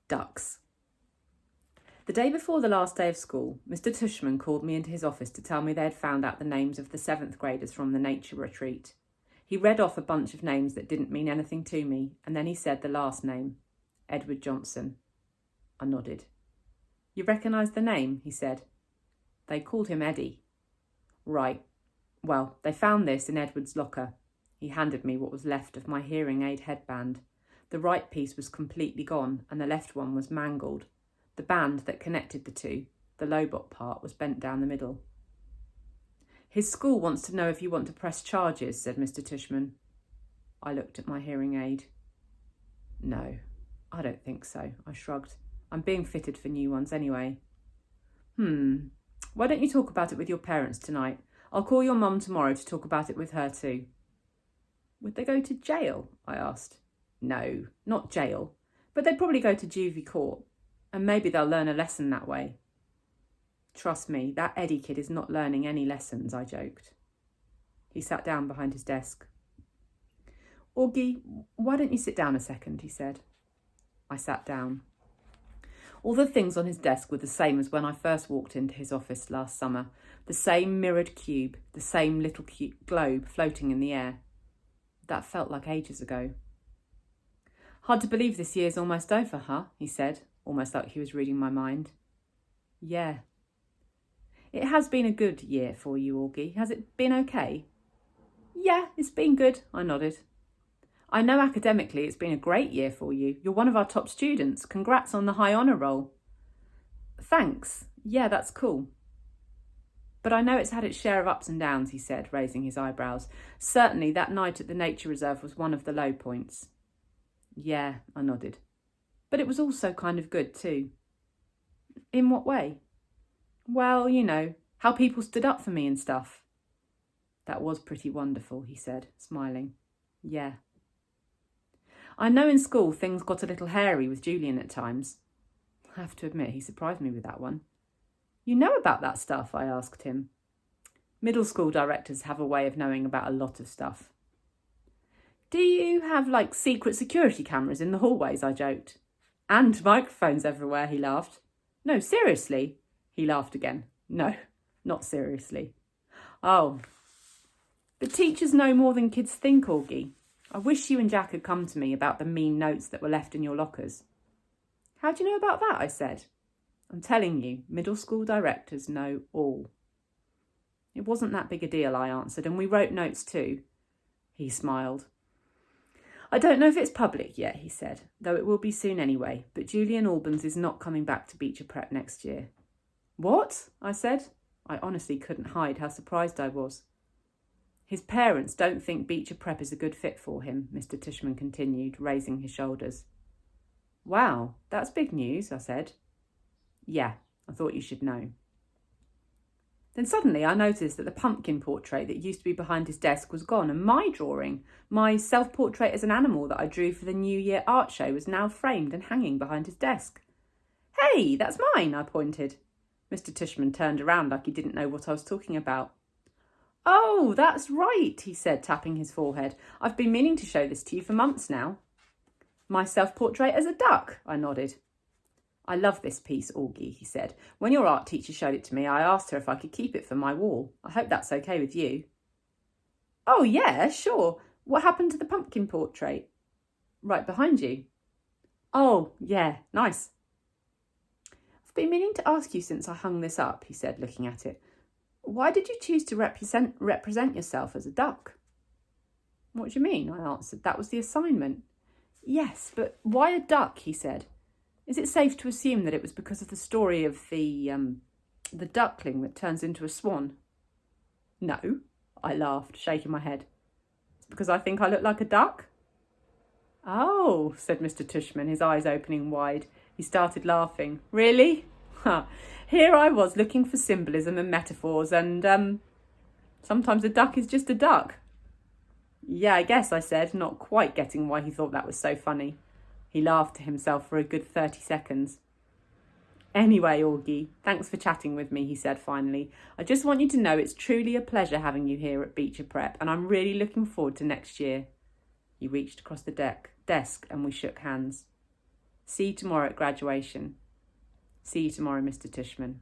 Ducks. The day before the last day of school, Mr. Tushman called me into his office to tell me they had found out the names of the 7th graders from the nature retreat. He read off a bunch of names that didn't mean anything to me, and then he said the last name, Edward Johnson. I nodded. You recognise the name? He said. They called him Eddie. Right. Well, they found this in Edward's locker. He handed me what was left of my hearing aid headband. The right piece was completely gone, and the left one was mangled. The band that connected the two, the Lobot part, was bent down the middle. His school wants to know if you want to press charges, said Mr. Tushman. I looked at my hearing aid. No, I don't think so, I shrugged. I'm being fitted for new ones anyway. Why don't you talk about it with your parents tonight? I'll call your mum tomorrow to talk about it with her too. Would they go to jail? I asked. No, not jail, but they'd probably go to juvie court. And maybe they'll learn a lesson that way. Trust me, that Eddie kid is not learning any lessons, I joked. He sat down behind his desk. Augie, why don't you sit down a second, he said. I sat down. All the things on his desk were the same as when I first walked into his office last summer. The same mirrored cube, the same little globe floating in the air. That felt like ages ago. Hard to believe this year's almost over, huh? He said, almost like he was reading my mind. Yeah. It has been a good year for you, Augie. Has it been okay? Yeah, it's been good, I nodded. I know academically it's been a great year for you. You're one of our top students. Congrats on the high honour roll. Thanks. Yeah, that's cool. But I know it's had its share of ups and downs, he said, raising his eyebrows. Certainly that night at the nature reserve was one of the low points. Yeah, I nodded. But it was also kind of good too. In what way? Well, you know, how people stood up for me and stuff. That was pretty wonderful, he said, smiling. Yeah. I know in school things got a little hairy with Julian at times. I have to admit, he surprised me with that one. You know about that stuff? I asked him. Middle school directors have a way of knowing about a lot of stuff. Do you have, like, secret security cameras in the hallways? I joked. And microphones everywhere, he laughed. No, seriously? He laughed again. No, not seriously. Oh. But teachers know more than kids think, Augie. I wish you and Jack had come to me about the mean notes that were left in your lockers. How do you know about that? I said. I'm telling you, middle school directors know all. It wasn't that big a deal, I answered, and we wrote notes too. He smiled. I don't know if it's public yet, he said, though it will be soon anyway, but Julian Albans is not coming back to Beecher Prep next year. What? I said. I honestly couldn't hide how surprised I was. His parents don't think Beecher Prep is a good fit for him, Mr. Tushman continued, raising his shoulders. Wow, that's big news, I said. Yeah, I thought you should know. Then suddenly I noticed that the pumpkin portrait that used to be behind his desk was gone, and my drawing, my self-portrait as an animal that I drew for the New Year art show, was now framed and hanging behind his desk. Hey, that's mine, I pointed. Mr. Tushman turned around like he didn't know what I was talking about. Oh, that's right, he said, tapping his forehead. I've been meaning to show this to you for months now. My self-portrait as a duck, I nodded. I love this piece, Augie, he said. When your art teacher showed it to me, I asked her if I could keep it for my wall. I hope that's okay with you. Oh, yeah, sure. What happened to the pumpkin portrait? Right behind you. Oh, yeah, nice. I've been meaning to ask you since I hung this up, he said, looking at it. Why did you choose to represent yourself as a duck? What do you mean? I answered. That was the assignment. Yes, but why a duck? He said. Is it safe to assume that it was because of the story of the duckling that turns into a swan? No, I laughed, shaking my head. It's because I think I look like a duck? Oh, said Mr. Tushman, his eyes opening wide. He started laughing. Really? Here I was looking for symbolism and metaphors, and sometimes a duck is just a duck. Yeah, I guess, I said, not quite getting why he thought that was so funny. He laughed to himself for a good 30 seconds. Anyway, Augie, thanks for chatting with me, he said finally. I just want you to know it's truly a pleasure having you here at Beecher Prep, and I'm really looking forward to next year. He reached across the desk and we shook hands. See you tomorrow at graduation. See you tomorrow, Mr. Tushman.